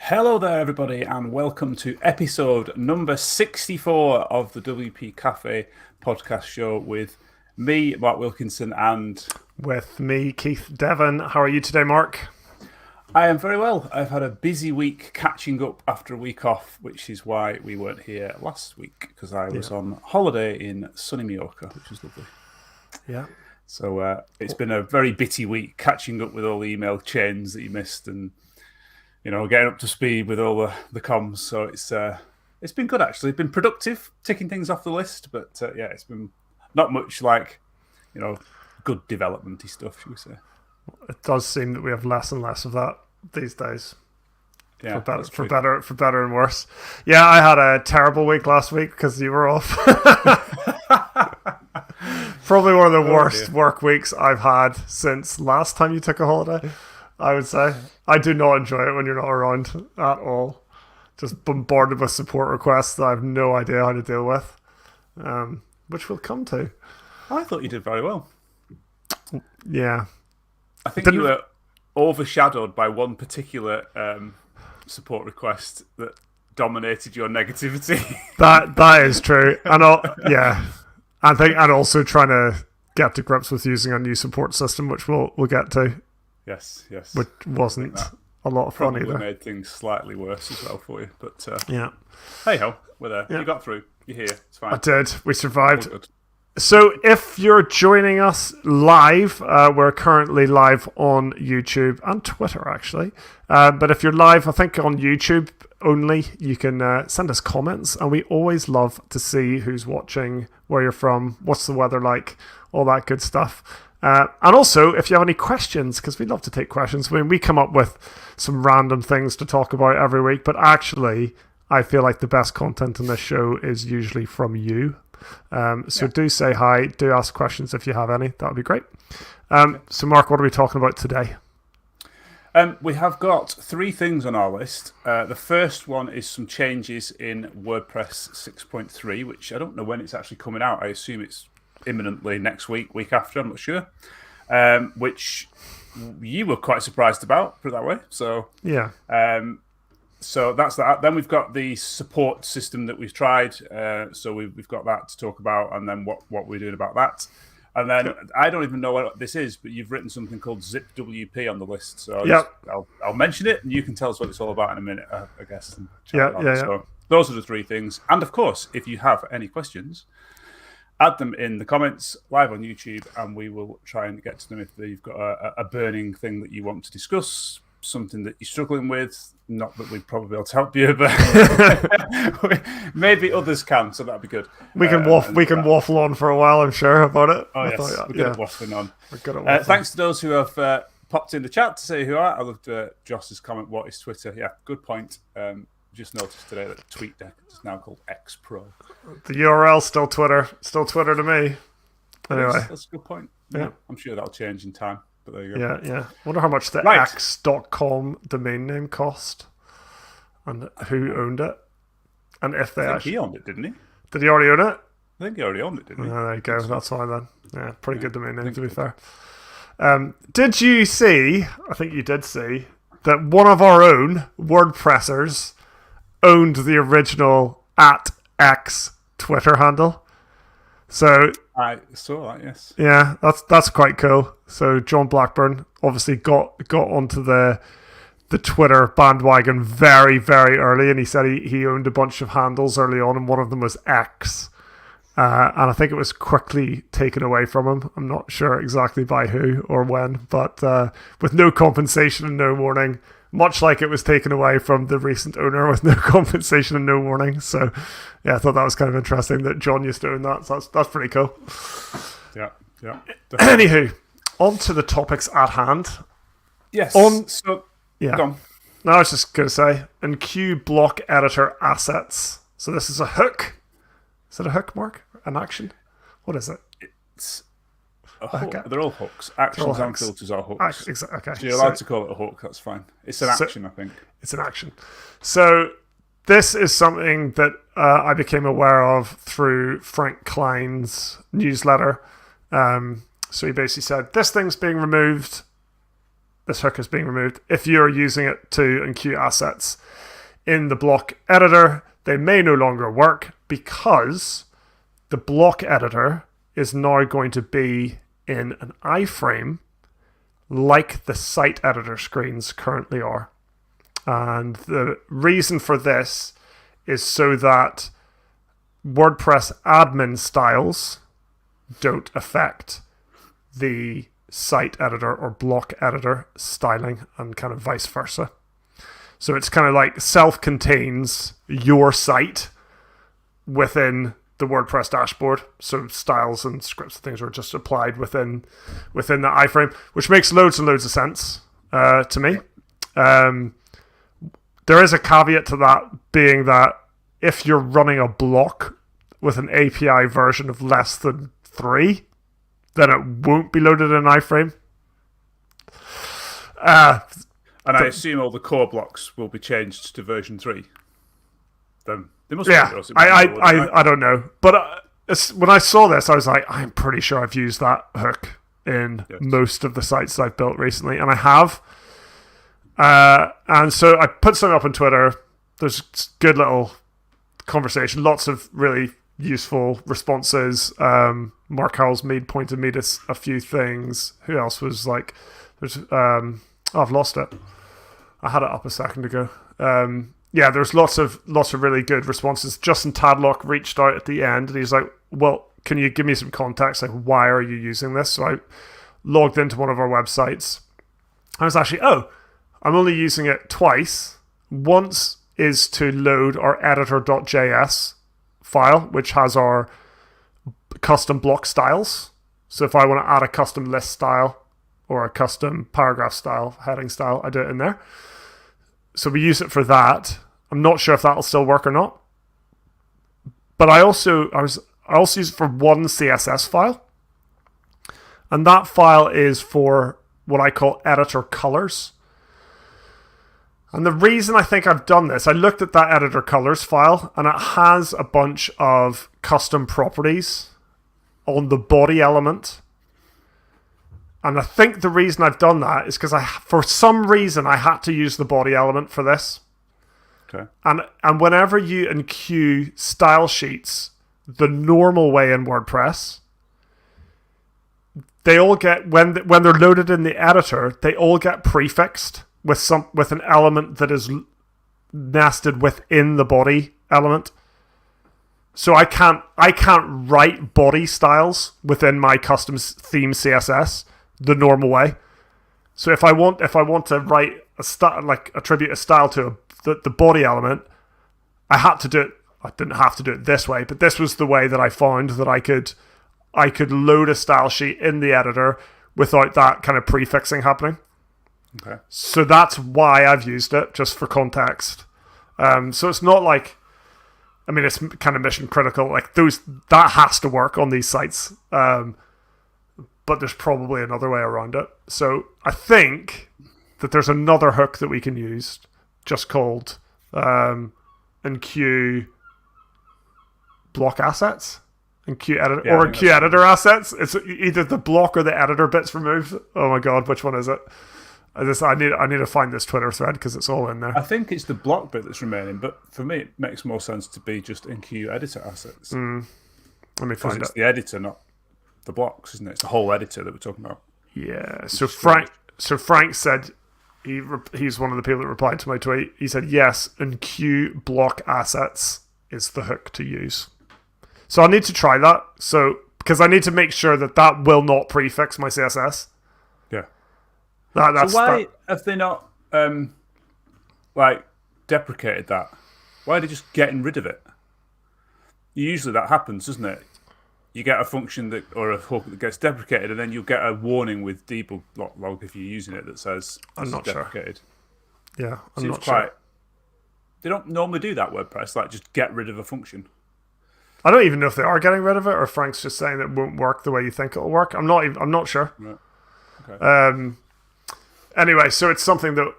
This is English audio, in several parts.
Hello there, everybody, and welcome to episode number 64 of the WP Café podcast show with me, Mark Wilkinson, and with me, Keith Devon. How are you today, Mark? I am very well. I've had a busy week catching up after a week off, which is why we weren't here last week, because I was on holiday in sunny Mallorca, which was lovely. Yeah. So it's been a very bitty week catching up with all the email chains that you missed and getting up to speed with all the comms. So it's been good, actually. It's been productive, ticking things off the list. But it's been not much like, good development-y stuff, should we say. It does seem that we have less and less of that these days. Yeah, for better and worse. Yeah, I had a terrible week last week because you were off. Probably one of the worst work weeks I've had since last time you took a holiday, I would say. I do not enjoy it when you're not around at all. Just bombarded with support requests that I have no idea how to deal with, which we'll come to. I thought you did very well. Yeah. I think you were overshadowed by one particular support request that dominated your negativity. That is true. And and also trying to get to grips with using a new support system, which we'll get to. Yes. Which wasn't a lot of fun either. Probably made things slightly worse as well for you. But yeah. Hey ho, we're there. Yeah. You got through. You're here. It's fine. I did. We survived. So if you're joining us live, we're currently live on YouTube and Twitter, actually. But if you're live, I think on YouTube only, you can send us comments. And we always love to see who's watching, where you're from, what's the weather like, all that good stuff. And also, if you have any questions, because we love to take questions. I mean, we come up with some random things to talk about every week. But actually, I feel like the best content in this show is usually from you. Do say hi, do ask questions if you have any. That would be great. So Mark, what are we talking about today? We have got 3 things on our list. The first one is some changes in WordPress 6.3, which I don't know when it's actually coming out. I assume it's imminently next week after, I'm not sure. Which you were quite surprised about, put it that way. So yeah. So that's that. Then we've got the support system that we've tried. So we've got that to talk about, and then what we're doing about that. And then I don't even know what this is, but you've written something called ZipWP on the list. So I'll mention it, and you can tell us what it's all about in a minute, I guess. So those are the 3 things. And of course, if you have any questions, add them in the comments live on YouTube, and we will try and get to them if you've got a burning thing that you want to discuss, something that you're struggling with. Not that we'd probably be able to help you, but maybe others can, so that'd be good. We can waffle on for a while, I'm sure, about it. Oh, yes, we're good at waffling on. We're good at waffling. Thanks to those who have popped in the chat to say who are. I loved Joss's comment, what is Twitter? Yeah, good point. Just noticed today that TweetDeck is now called XPro. The URL still Twitter to me. Anyway. That's a good point. Yeah. I'm sure that'll change in time. There you go. Yeah. Wonder how much the x.com domain name cost, and who owned it, and if they he owned it, didn't he? Did he already own it? I think he already owned it, didn't he? There you go. That's fine then. Yeah, pretty good domain name to be fair. Did you see? I think you did see that one of our own WordPressers owned the original @x Twitter handle. So I saw that, yes. Yeah, that's quite cool. So John Blackburn obviously got onto the Twitter bandwagon very, very early, and he said he owned a bunch of handles early on, and one of them was X. And I think it was quickly taken away from him. I'm not sure exactly by who or when, but with no compensation and no warning, much like it was taken away from the recent owner with no compensation and no warning. So, yeah, I thought that was kind of interesting that John used to own that. So that's pretty cool. Yeah. Anywho, on to the topics at hand. Yes. Go on. No, I was just going to say, Enqueuing block editor assets. So this is a hook. Is it a hook, Mark? An action? What is it? It's a hook. Okay. They're all hooks. Actions and filters are hooks. Okay. So you're allowed to call it a hook. That's fine. It's an action, I think. It's an action. So this is something that I became aware of through Frank Klein's newsletter. So he basically said, this thing's being removed. this hook is being removed. If you're using it to enqueue assets in the block editor, they may no longer work because the block editor is now going to be in an iframe like the site editor screens currently are. And the reason for this is so that WordPress admin styles don't affect the site editor or block editor styling, and kind of vice versa. So it's kind of like self-contains your site within the WordPress dashboard. So styles and scripts and things are just applied within the iframe, which makes loads and loads of sense to me. There is a caveat to that, being that if you're running a block with an API version of less than 3, then it won't be loaded in iframe. And I assume all the core blocks will be changed to version 3. Then they must. Yeah, I don't know, but when I saw this, I was like, I'm pretty sure I've used that hook in most of the sites I've built recently, and I have. And so I put something up on Twitter. There's good little conversation, lots of really useful responses. Mark Howells-Mead pointed me to a few things. Who else was like? There's I've lost it. I had it up a second ago. There's lots of really good responses. Justin Tadlock reached out at the end, and he's like, "Well, can you give me some context? Like, why are you using this?" So I logged into one of our websites. I was actually, I'm only using it twice. Once is to load our editor.js file, which has our custom block styles. So if I want to add a custom list style or a custom paragraph style, heading style, I do it in there. So we use it for that. I'm not sure if that'll still work or not. But I also use it for one CSS file. And that file is for what I call editor colors. And the reason I think I've done this, I looked at that editor colors file, and it has a bunch of custom properties on the body element. And I think the reason I've done that is because for some reason I had to use the body element for this. Okay. And whenever you enqueue style sheets the normal way in WordPress, they all get, when they're loaded in the editor, they all get prefixed with an element that is nested within the body element. So I can't write body styles within my custom theme CSS the normal way. So if I want to write attribute a style to the body element, I had to do it. I didn't have to do it this way, but this was the way that I found that I could load a style sheet in the editor without that kind of prefixing happening. Okay. So that's why I've used it, just for context. So it's not like, I mean, it's kind of mission critical. Like that has to work on these sites, but there's probably another way around it. So I think that there's another hook that we can use, just called enqueue block assets, enqueue editor, or enqueue editor assets. It's either the block or the editor bits removed. Oh my god, which one is it? I need to find this Twitter thread because it's all in there. I think it's the block bit that's remaining, but for me it makes more sense to be just enqueue editor assets. Let me find it. It's the editor, not the blocks, isn't it? It's the whole editor that we're talking about. Yeah. So Frank said he's one of the people that replied to my tweet. He said yes, enqueue block assets is the hook to use. So I need to try that. So because I need to make sure that will not prefix my CSS. Yeah. So why have they not deprecated that? Why are they just getting rid of it? Usually that happens, doesn't it? You get a function or a hook that gets deprecated, and then you'll get a warning with debug log if you're using it that says I'm not deprecated. Sure. Yeah, I'm not sure. They don't normally do that, WordPress, like just get rid of a function. I don't even know if they are getting rid of it, or Frank's just saying it won't work the way you think it'll work. I'm not sure. Right. Okay. Anyway, so it's something that,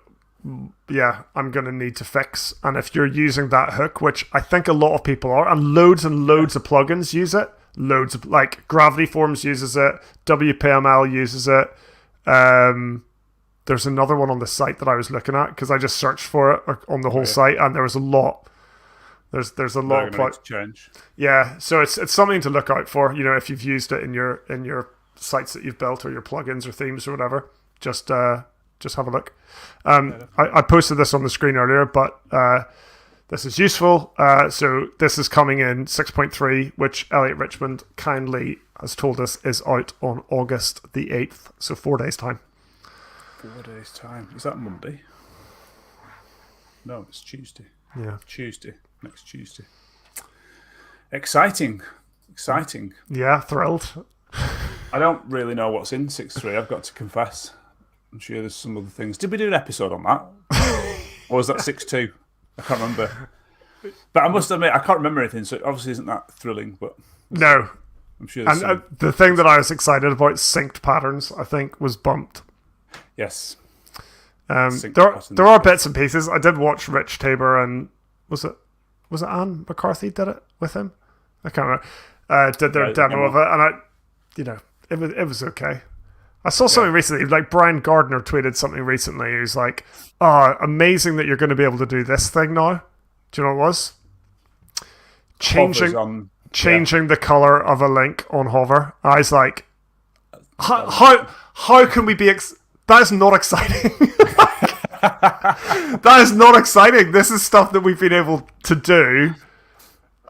I'm going to need to fix. And if you're using that hook, which I think a lot of people are, and loads of plugins use it, like Gravity Forms uses it, WPML uses it, there's another one on the site that I was looking at because I just searched for it on the whole site, and there was a lot. There's a lot of change. Yeah, so it's something to look out for. If you've used it in your sites that you've built or your plugins or themes or whatever, just have a look. I posted this on the screen earlier, but this is useful. So this is coming in 6.3, which Elliot Richmond kindly has told us is out on August the 8th. So 4 days time. 4 days time. Is that Monday? No, it's Tuesday. Yeah. Next Tuesday. Exciting. Yeah, thrilled. I don't really know what's in 6.3, I've got to confess. I'm sure there's some other things. Did we do an episode on that? Or was that 6.2? I can't remember. But I must admit, I can't remember anything, so it obviously isn't that thrilling. But no. I'm sure there's some... the thing that I was excited about, synced patterns, I think, was bumped. Yes. There are bits and pieces. I did watch Rich Tabor and was it Anne McCarthy did it with him? I can't remember. Did their demo of it, and it was okay. I saw something recently, like Brian Gardner tweeted something recently. He was like, "Oh, amazing that you're going to be able to do this thing now." Do you know what it was? Changing the color of a link on hover. I was like, how can we be? That is not exciting. That is not exciting. This is stuff that we've been able to do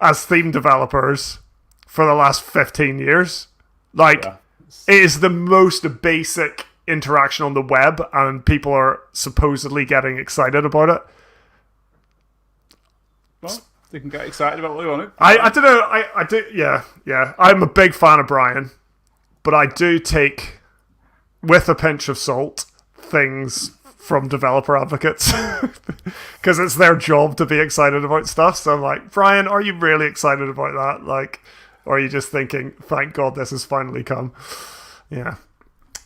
as theme developers for the last 15 years. Like, it is the most basic interaction on the web, and people are supposedly getting excited about it. Well, they can get excited about what they want to. I don't know. I do. Yeah. I'm a big fan of Brian, but I do take, with a pinch of salt, things from developer advocates because it's their job to be excited about stuff. So I'm like, Brian, are you really excited about that? Like, or are you just thinking, thank God this has finally come? Yeah.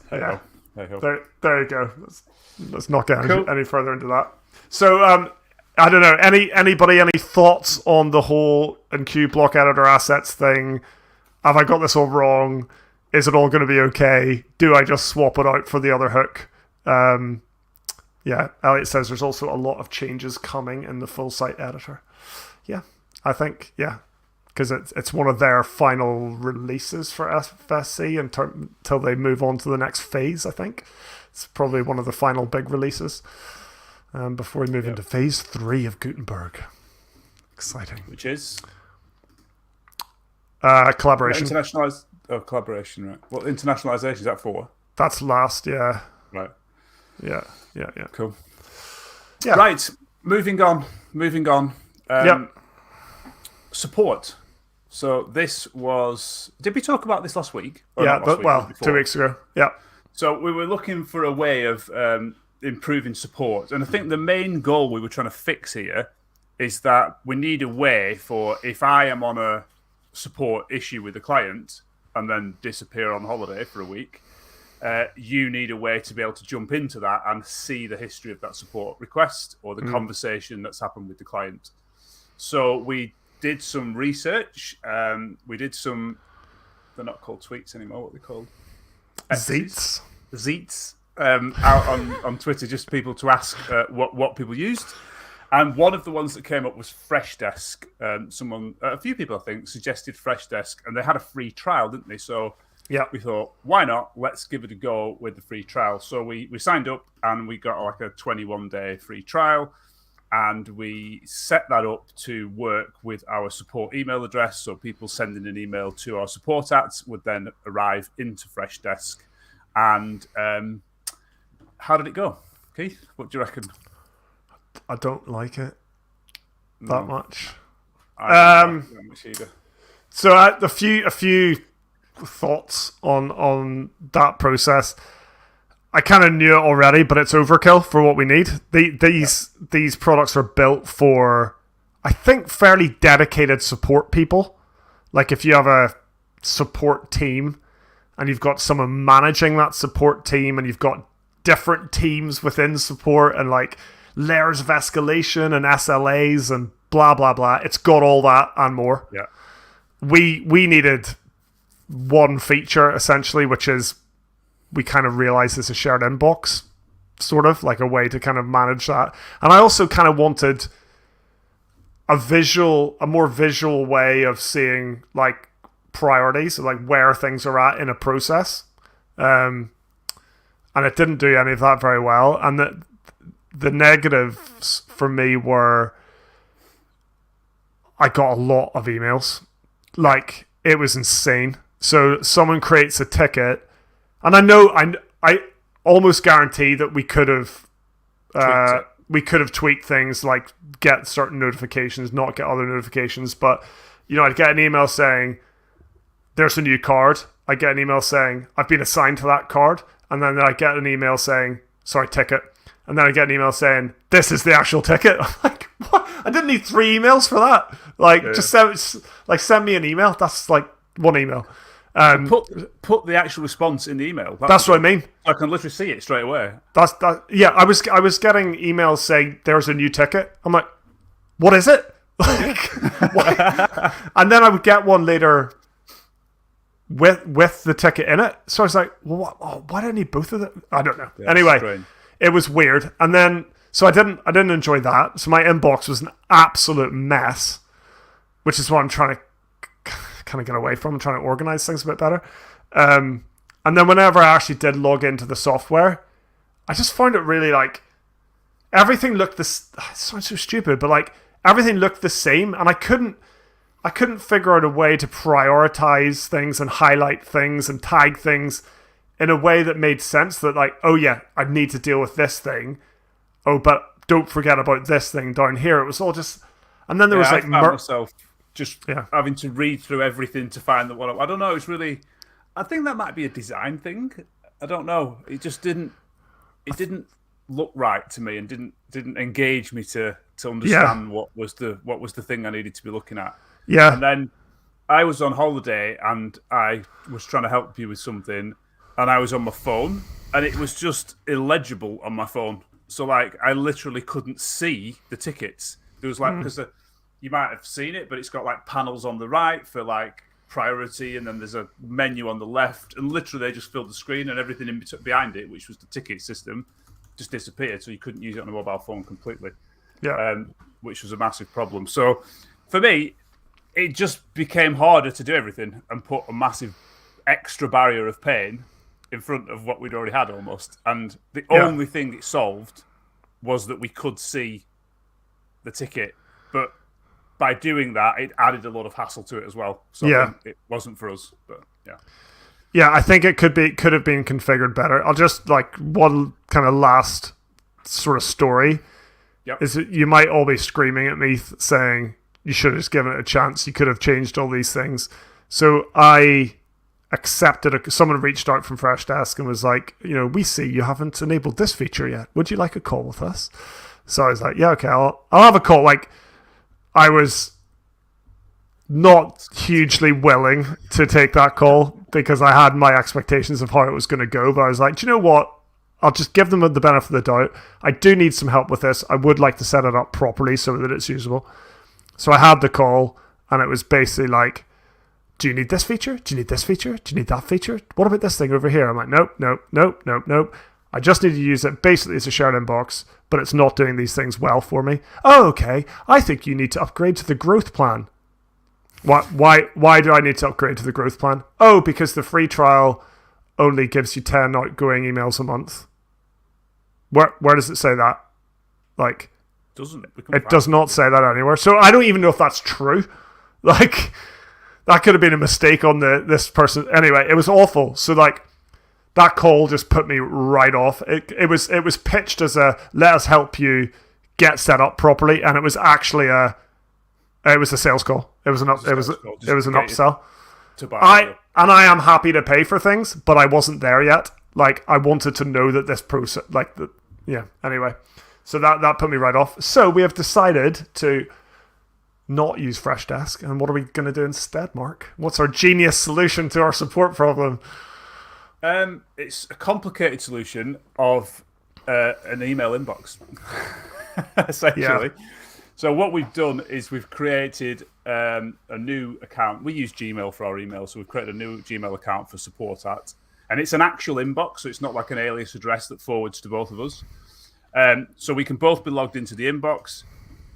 Hey-ho. There you go. Let's not get any further into that. So, I don't know. Anybody, any thoughts on the whole Enqueue block editor assets thing? Have I got this all wrong? Is it all going to be okay? Do I just swap it out for the other hook? Yeah, Elliot says there's also a lot of changes coming in the full site editor. Yeah, I think, because it's one of their final releases for FSC until they move on to the next phase, I think. It's probably one of the final big releases before we move into phase 3 of Gutenberg. Exciting. Which is? Collaboration. Collaboration, right. What internationalization is that for? That's last, yeah. Right. Yeah. Cool. Yeah. Right. Moving on. Support. So this was... Did we talk about this last week? Yeah, 2 weeks ago. Yeah. So we were looking for a way of improving support. And I think the main goal we were trying to fix here is that we need a way for, if I am on a support issue with a client and then disappear on holiday for a week, you need a way to be able to jump into that and see the history of that support request or the conversation that's happened with the client. So we did some research. We did some... They're not called tweets anymore. What are they called? Zeets. Out on Twitter, just people to ask what people used. And one of the ones that came up was FreshDesk. A few people, I think, suggested FreshDesk, and they had a free trial, didn't they? So we thought, why not? Let's give it a go with the free trial. So we signed up, and we got like a 21-day free trial, and we set that up to work with our support email address. So people sending an email to our support @ would then arrive into FreshDesk. And how did it go, Keith? What do you reckon? I don't like it that much. I don't like it that much either. So a few thoughts on that process. I kind of knew it already, but it's overkill for what we need. These products are built for, I think, fairly dedicated support people. Like if you have a support team and you've got someone managing that support team and you've got different teams within support and like layers of escalation and SLAs and blah, blah, blah. It's got all that and more. Yeah. We needed one feature, essentially, which is we kind of realized it's a shared inbox. sort of like a way to kind of manage that. And I also kind of wanted a more visual way of seeing like priorities, like where things are at in a process. And it didn't do any of that very well. And the negatives for me were I got a lot of emails. Like, it was insane. So someone creates a ticket, and I almost guarantee that we could have tweaked things, like get certain notifications, not get other notifications. But I'd get an email saying there's a new card. I get an email saying I've been assigned to that card, and then I get an email saying ticket, and then I get an email saying this is the actual ticket. I'm like, what? I didn't need 3 emails for that. Like, just send me an email. That's like one email. Put the actual response in the email. That's what I mean. I can literally see it straight away. Yeah, I was getting emails saying there's a new ticket. I'm like, what is it? Like, what? And then I would get one later with the ticket in it. So I was like, well, why do I need both of them? I don't know. Yeah, anyway, it was weird. And then so I didn't enjoy that. So my inbox was an absolute mess, which is what I'm trying to kind of get away from. I'm trying to organize things a bit better. And then whenever I actually did log into the software, I just found it really like everything looked it sounds so stupid, but like everything looked the same, and I couldn't figure out a way to prioritize things and highlight things and tag things in a way that made sense. That like, oh yeah, I need to deal with this thing. Oh, but don't forget about this thing down here. It was all just, and then there was like myself just having to read through everything to find the one. I don't know. It's really, I think that might be a design thing. I don't know. It just didn't. It didn't look right to me, and didn't engage me to understand what was the thing I needed to be looking at. Yeah. And then I was on holiday, and I was trying to help you with something, and I was on my phone, and it was just illegible on my phone. So like, I literally couldn't see the tickets. There was like because you might have seen it, but it's got like panels on the right for like priority, and then there's a menu on the left, and literally they just filled the screen, and everything behind it, which was the ticket system, just disappeared. So you couldn't use it on a mobile phone completely. Yeah. Which was a massive problem. So for me, it just became harder to do everything and put a massive extra barrier of pain in front of what we'd already had almost. And the only thing it solved was that we could see the ticket. But by doing that, it added a lot of hassle to it as well. So it wasn't for us. But yeah. Yeah, I think it could have been configured better. I'll just like one kind of last sort of story. Yep. Is that you might all be screaming at me saying you should have just given it a chance. You could have changed all these things. So I accepted someone reached out from FreshDesk and was like, we see you haven't enabled this feature yet. Would you like a call with us? So I was like, yeah, okay, I'll have a call. Like, I was not hugely willing to take that call because I had my expectations of how it was going to go. But I was like, do you know what? I'll just give them the benefit of the doubt. I do need some help with this. I would like to set it up properly so that it's usable. So I had the call, and it was basically like, do you need this feature? Do you need this feature? Do you need that feature? What about this thing over here? I'm like, nope. I just need to use it. Basically, it's a shared inbox, but it's not doing these things well for me. Oh, okay. I think you need to upgrade to the growth plan. Why do I need to upgrade to the growth plan? Oh, because the free trial only gives you 10 outgoing emails a month. Where does it say that? Like, it does not say that anywhere. So I don't even know if that's true. Like, that could have been a mistake on this person. Anyway, it was awful. So like, that call just put me right off. It was pitched as a let us help you get set up properly, and it was actually a sales call. It was an upsell. I am happy to pay for things, but I wasn't there yet. Like, I wanted to know that this process, anyway. So that put me right off. So we have decided to not use FreshDesk. And what are we going to do instead, Mark? What's our genius solution to our support problem? It's a complicated solution of an email inbox, essentially. Yeah. So what we've done is we've created a new account. We use Gmail for our email, so we've created a new Gmail account for support at And it's an actual inbox, so it's not like an alias address that forwards to both of us. So we can both be logged into the inbox.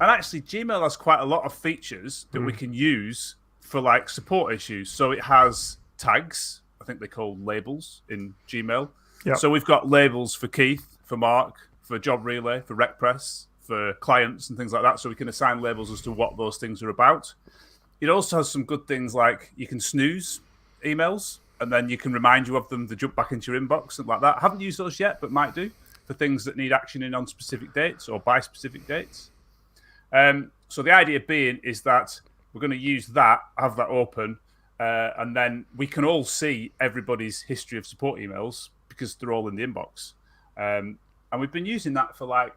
And actually, Gmail has quite a lot of features that we can use for like support issues. So it has tags. I think they're called labels in Gmail. Yep. So we've got labels for Keith, for Mark, for Job Relay, for RecPress, for clients and things like that. So we can assign labels as to what those things are about. It also has some good things like you can snooze emails and then you can remind you of them to jump back into your inbox and like that. I haven't used those yet, but might do for things that need actioning on specific dates or by specific dates. So the idea being is that we're going to use that, have that open, and then we can all see everybody's history of support emails because they're all in the inbox. And we've been using that for like,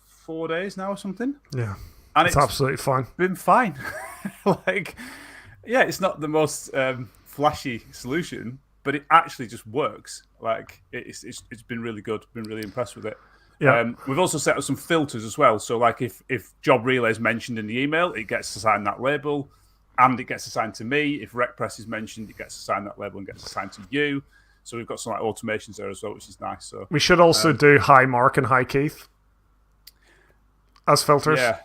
4 days now or something? Yeah. And it's absolutely fine. Been fine. It's not the most flashy solution, but it actually just works. Like it's been really good. Been really impressed with it. Yeah. We've also set up some filters as well. So like if Job Relay is mentioned in the email, it gets assigned that label, and it gets assigned to me. If RecPress is mentioned, it gets assigned that label and gets assigned to you. So we've got some like automations there as well, which is nice. So we should also do hi Mark and hi Keith as filters. Yeah.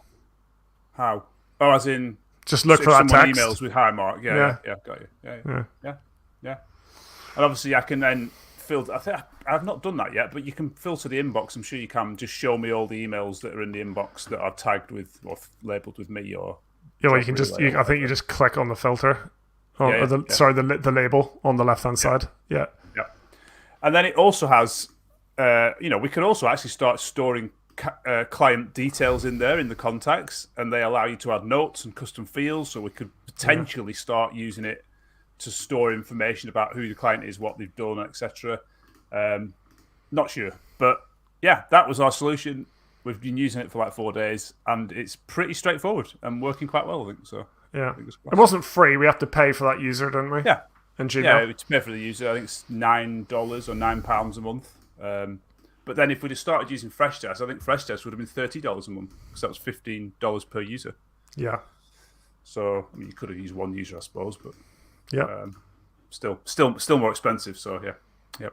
How? Oh, as in just look for that text. Emails with hi Mark. Yeah, got you. Yeah. And obviously, I can then filter. I think I've not done that yet, but you can filter the inbox. I'm sure you can. Just show me all the emails that are in the inbox that are tagged with or labeled with me or. Yeah, well, you can just. I think you just click on the filter. Sorry, the label on the left hand side. Yeah. Yeah. And then it also has. We can also actually start storing client details in there in the contacts, and they allow you to add notes and custom fields. So we could potentially start using it to store information about who the client is, what they've done, etc. Not sure, but yeah, that was our solution. We've been using it for like 4 days, and it's pretty straightforward and working quite well, I think. So yeah, it wasn't free. We have to pay for that user, didn't we? Yeah, and Gmail. Yeah, to pay for the user, I think it's $9 or £9 a month. But then if we just started using FreshDesk, I think FreshDesk would have been $30 a month because that was $15 per user. Yeah. So I mean, you could have used one user, I suppose, but yeah, still more expensive. So yeah.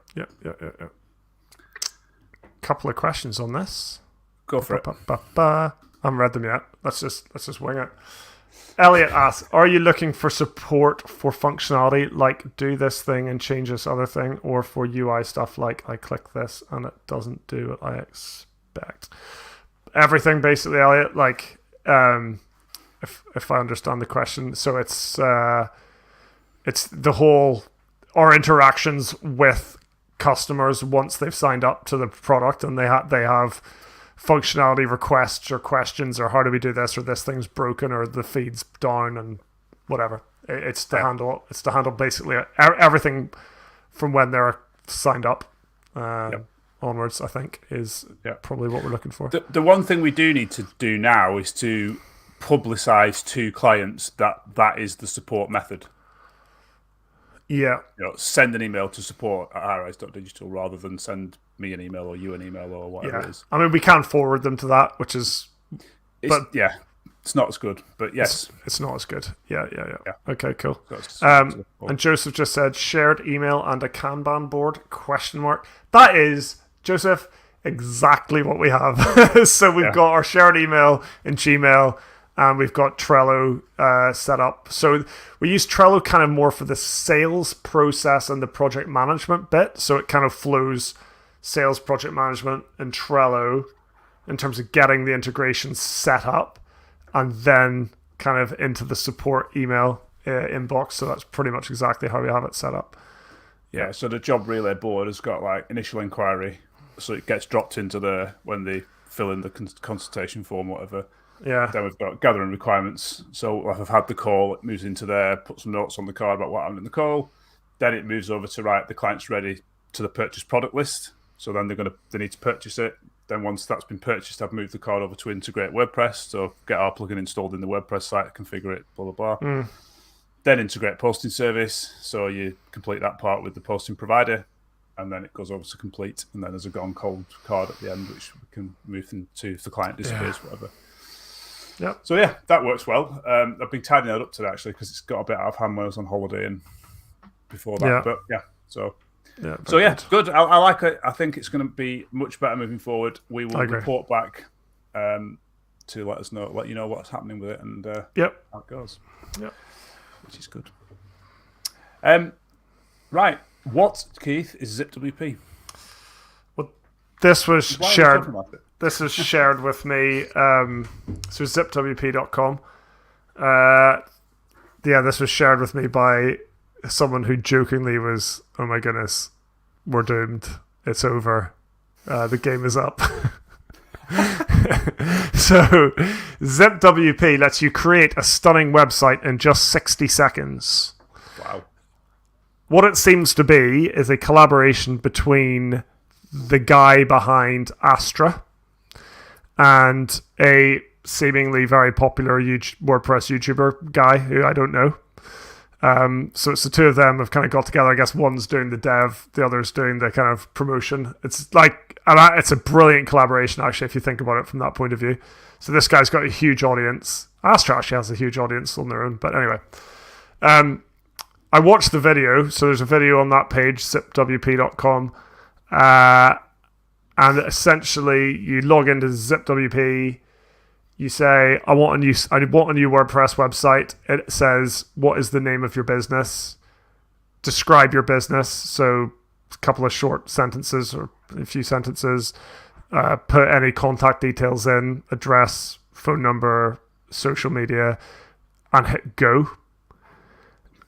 Couple of questions on this. Go for it. I haven't read them yet. Let's just wing it. Elliot asks, are you looking for support for functionality like do this thing and change this other thing, or for UI stuff like I click this and it doesn't do what I expect? Everything basically, Elliot. Like, if I understand the question, so it's the whole our interactions with customers once they've signed up to the product and they have functionality requests or questions or how do we do this or this thing's broken or the feed's down and whatever. It's to handle basically everything from when they're signed up onwards, I think, is probably what we're looking for. The one thing we do need to do now is to publicize to clients that is the support method. Yeah. Send an email to support@highrise.digital rather than send me an email or you an email or whatever it is. I mean, we can forward them to that, which is... It's not as good, but yes. It's not as good. Yeah. Okay, cool. And Joseph just said, shared email and a Kanban board, ? That is, Joseph, exactly what we have. So we've got our shared email in Gmail, and we've got Trello set up. So we use Trello kind of more for the sales process and the project management bit. So it kind of flows sales, project management, and Trello in terms of getting the integration set up and then kind of into the support email inbox. So that's pretty much exactly how we have it set up. Yeah, so the Job Relay board has got like initial inquiry. So it gets dropped into there when they fill in the consultation form, whatever. Yeah. Then we've got gathering requirements. So I've had the call, it moves into there, put some notes on the card about what happened in the call. Then it moves over to the client's ready to the purchase product list. So then they need to purchase it. Then once that's been purchased, I've moved the card over to integrate WordPress. So get our plugin installed in the WordPress site, configure it, blah, blah, blah. Then integrate posting service. So you complete that part with the posting provider. And then it goes over to complete. And then there's a gone cold card at the end, which we can move into if the client disappears, whatever. Yeah. So yeah, that works well. I've been tidying that up today actually because it's got a bit out of hand when I was on holiday and before that. Yeah. But yeah, so Yeah. So yeah, good. I like it. I think it's going to be much better moving forward. We will report back to let you know what's happening with it and how it goes. Yep. Which is good. Right. What, Keith, is ZipWP? Well, this was shared. This was shared with me. So zipwp.com. This was shared with me by someone who jokingly was, "Oh my goodness, we're doomed. It's over. The game is up." So ZipWP lets you create a stunning website in just 60 seconds. Wow. What it seems to be is a collaboration between the guy behind Astra and a seemingly very popular WordPress YouTuber guy who I don't know. So it's the two of them have kind of got together. I guess one's doing the dev, the other's doing the kind of promotion. It's a brilliant collaboration, actually, if you think about it from that point of view. So this guy's got a huge audience. Astra actually has a huge audience on their own. But anyway, I watched the video. So there's a video on that page, zipwp.com. And essentially, you log into ZipWP. You say, I want a new WordPress website. It says, what is the name of your business? Describe your business. So a couple of short sentences or a few sentences. Put any contact details in, address, phone number, social media, and hit go.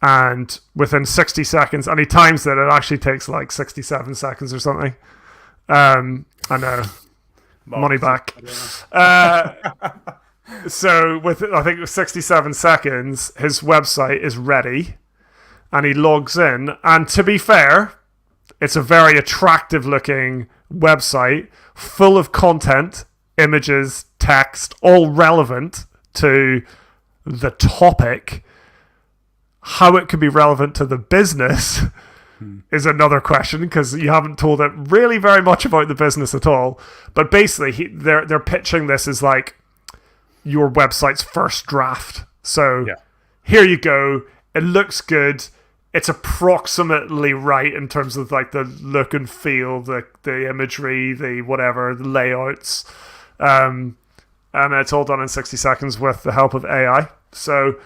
And within 60 seconds, and he times it actually takes like 67 seconds or something. I know. Money back. So I think it was 67 seconds, his website is ready and he logs in. And to be fair, it's a very attractive looking website full of content, images, text, all relevant to the topic. How it can be relevant to the business is another question, because you haven't told it really very much about the business at all. But basically, they're pitching this as like your website's first draft. So here you go. It looks good. It's approximately right in terms of like the look and feel, the imagery, the whatever, the layouts. And it's all done in 60 seconds with the help of AI. So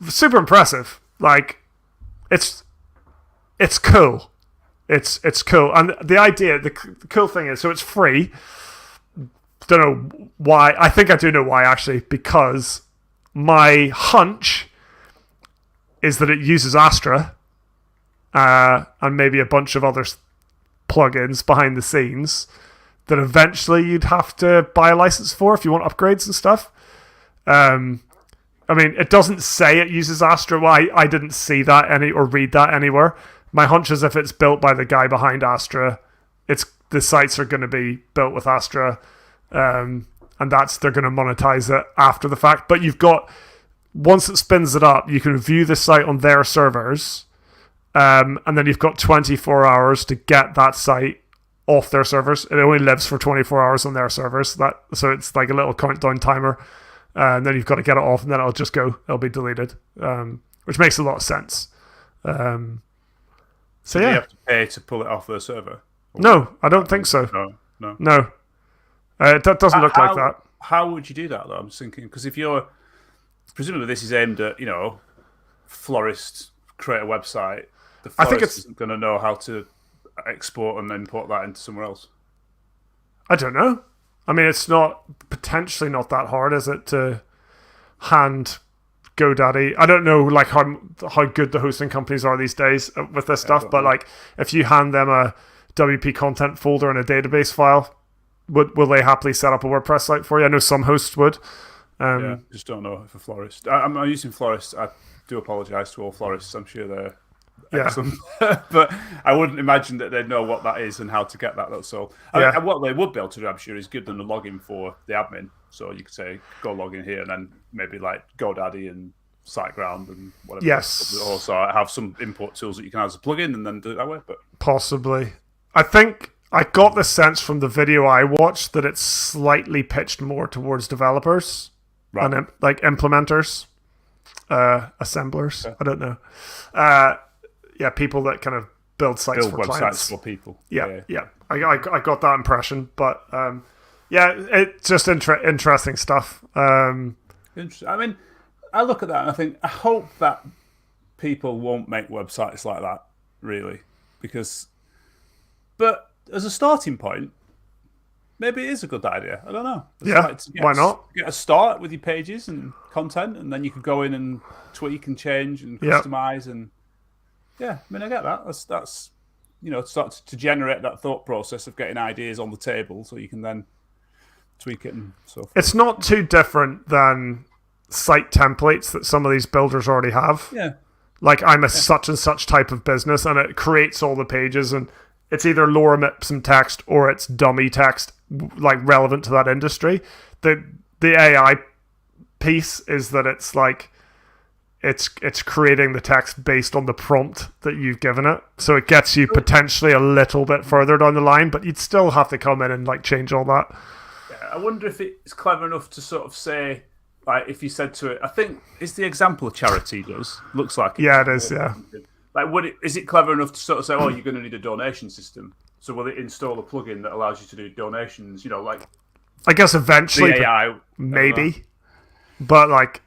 super impressive. Like it's cool. It's cool. And the idea, the cool thing is, so it's free. Don't know why. I think I do know why, actually, because my hunch is that it uses Astra and maybe a bunch of other plugins behind the scenes that eventually you'd have to buy a license for if you want upgrades and stuff. I mean, it doesn't say it uses Astra. Well, I didn't see that or read that anywhere. My hunch is if it's built by the guy behind Astra, the sites are going to be built with Astra, and they're going to monetize it after the fact. But once it spins it up, you can view the site on their servers, and then you've got 24 hours to get that site off their servers. It only lives for 24 hours on their servers, so it's like a little countdown timer, and then you've got to get it off, and then it'll be deleted, which makes a lot of sense. So do you have to pay to pull it off their server? No, I don't think so. No. It doesn't look like that. How would you do that, though? I'm just thinking, because presumably this is aimed at, florists create a website. The florist isn't going to know how to export and import that into somewhere else. I don't know. I mean, it's potentially not that hard, is it, to hand GoDaddy? I don't know like how good the hosting companies are these days with this stuff, but like if you hand them a WP content folder and a database file, will they happily set up a WordPress site for you? I know some hosts would. Just don't know if a florist. I'm using florists. I do apologise to all florists. I'm sure they're excellent, but I wouldn't imagine that they'd know what that is and how to get that. That's all. I mean, what they would be able to do, I'm sure, is give them a login for the admin. So you could say, go log in here, and then maybe like GoDaddy and SiteGround and whatever. Yes. Also have some import tools that you can add as a plugin and then do it that way. But possibly. I think I got the sense from the video I watched that it's slightly pitched more towards developers and like implementers, assemblers. Okay. I don't know. People that kind of build sites for websites clients. for people. Yeah. I got that impression, but it's just interesting stuff. I mean, I look at that and I think I hope that people won't make websites like that, really, but as a starting point, maybe it is a good idea. I don't know. Why not? Get a start with your pages and content, and then you can go in and tweak and change and customize. And I mean, I get that. That's start to generate that thought process of getting ideas on the table, so you can then tweak it and so forth. It's not too different than site templates that some of these builders already have. Yeah. Like I'm a such and such type of business, and it creates all the pages, and it's either lorem ipsum text or it's dummy text, like relevant to that industry. The AI piece is that it's like it's creating the text based on the prompt that you've given it, so it gets you potentially a little bit further down the line, but you'd still have to come in and like change all that. I wonder if it's clever enough to sort of say, like, if you said to it, I think is the example a charity does looks like it. Yeah, it is. Yeah. Like, is it clever enough to sort of say, oh, you're going to need a donation system? So will it install a plugin that allows you to do donations? Like, I guess eventually, the AI, maybe. But like,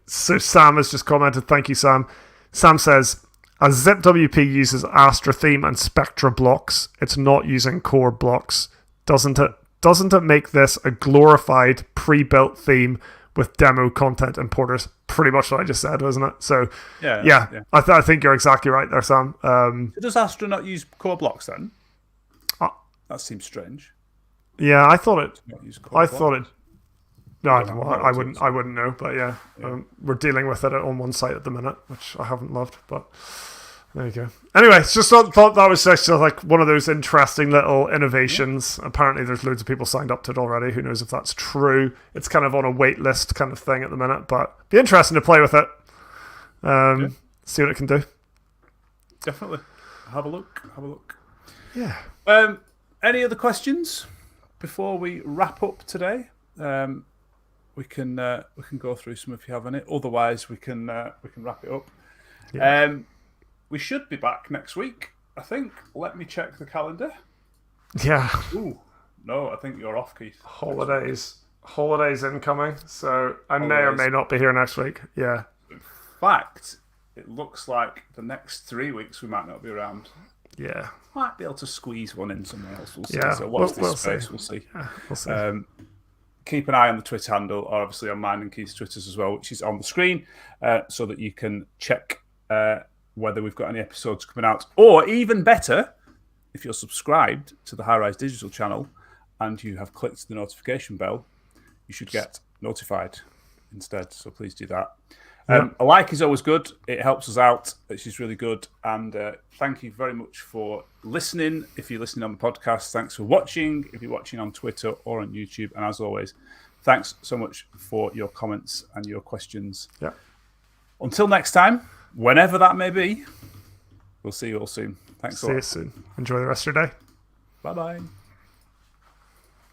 so Sam has just commented. Thank you, Sam. Sam says, as ZipWP uses Astra theme and Spectra blocks, it's not using core blocks. Doesn't it make this a glorified pre-built theme with demo content importers? Pretty much what I just said, wasn't it? So I think you're exactly right there, Sam. Does Astra not use core blocks then? That seems strange. Yeah, I thought it. I thought it. No, I wouldn't know, but we're dealing with it on one site at the minute, which I haven't loved, but there you go. Anyway, it's just thought that was just like one of those interesting little innovations. Apparently, there's loads of people signed up to it already. Who knows if that's true? It's kind of on a wait list kind of thing at the minute, but be interesting to play with it. See what it can do. Definitely, have a look. Yeah. Any other questions before we wrap up today? We can go through some if you have any. Otherwise, we can wrap it up. Yeah. We should be back next week, I think. Let me check the calendar. Yeah. Ooh, no, I think you're off, Keith. Holidays incoming, so I may or may not be here next week. Yeah. In fact, it looks like the next 3 weeks we might not be around. Yeah. Might be able to squeeze one in somewhere else. We'll see. Yeah. So watch we'll this space. See. We'll see. Yeah, we'll see. Keep an eye on the Twitter handle, or obviously on mine and Keith's Twitters as well, which is on the screen, so that you can check whether we've got any episodes coming out. Or even better, if you're subscribed to the High Rise Digital channel and you have clicked the notification bell, you should get notified instead. So please do that. A like is always good. It helps us out. It's just really good. And thank you very much for listening. If you're listening on the podcast, thanks for watching. If you're watching on Twitter or on YouTube. And as always, thanks so much for your comments and your questions. Yeah. Until next time, whenever that may be, we'll see you all soon. Thanks a lot. See you soon. Enjoy the rest of your day. Bye-bye.